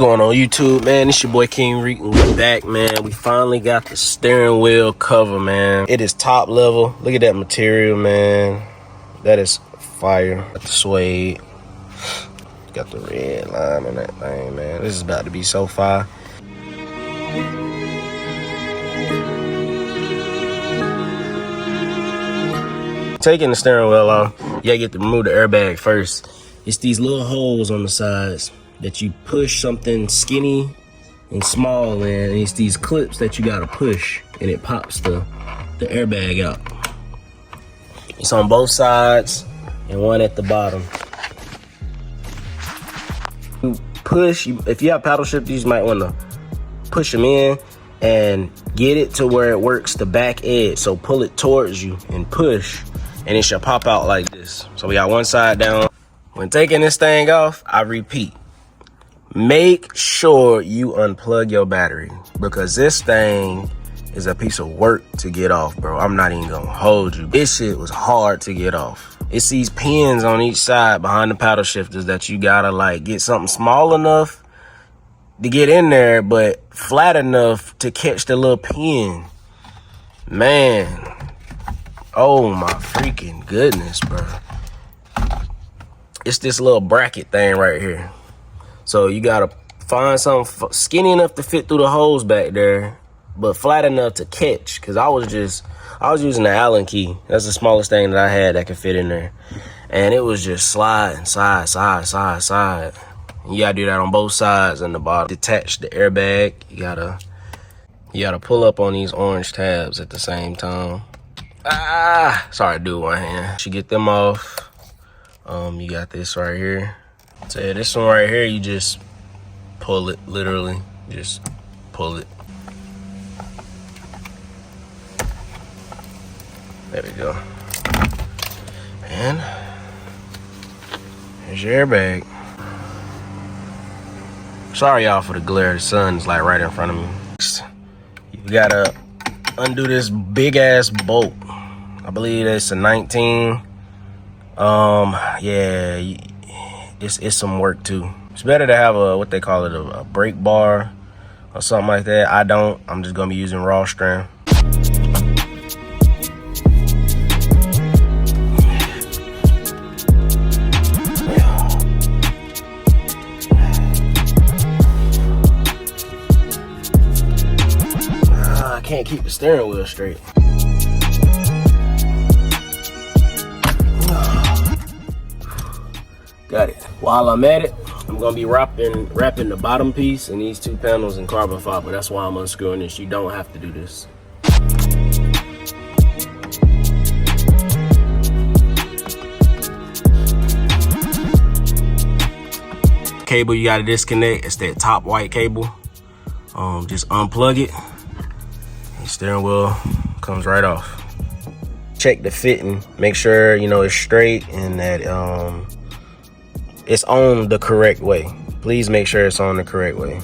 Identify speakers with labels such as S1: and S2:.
S1: Going on YouTube, man. It's your boy King Reek, and we're back, man. We finally got the steering wheel cover, man. It is top level. Look at that material, man. That is fire. Got the suede. Got the red line on that thing, man. This is about to be so fire. Taking the steering wheel off, you gotta get to remove the airbag first. It's these little holes on the sides that you push something skinny and small in, and it's these clips that you gotta push, and it pops the airbag out. It's on both sides and one at the bottom. You push, if you have paddle shifters, you might wanna push them in and get it to where it works the back edge. So pull it towards you and push, and it should pop out like this. So we got one side down. When taking this thing off, I repeat, make sure you unplug your battery, because this thing is a piece of work to get off, bro. I'm not even gonna hold you. This shit was hard to get off. It's these pins on each side behind the paddle shifters that you gotta like get something small enough to get in there, but flat enough to catch the little pin. Man, oh my freaking goodness, bro. It's this little bracket thing right here. So you gotta find something skinny enough to fit through the holes back there, but flat enough to catch. Cause I was using the Allen key. That's the smallest thing that I had that could fit in there. And it was just sliding side. And you gotta do that on both sides and the bottom. Detach the airbag. You gotta pull up on these orange tabs at the same time. Sorry to do it one hand. You get them off. You got this right here. So yeah, this one right here, you just pull it, literally, just pull it. There we go. And here's your airbag. Sorry y'all for the glare, the sun's like right in front of me. You gotta undo this big ass bolt. I believe it's a 19. Yeah, it's some work too. It's better to have what they call it, a brake bar or something like that. I don't. I'm just gonna be using raw strand. I can't keep the steering wheel straight. Got it. While I'm at it, I'm gonna be wrapping the bottom piece and these two panels in carbon fiber. That's why I'm unscrewing this. You don't have to do this. Cable you gotta disconnect. It's that top white cable. Just unplug it. The steering wheel comes right off. Check the fitting. Make sure you know it's straight and that it's on the correct way. Please make sure it's on the correct way.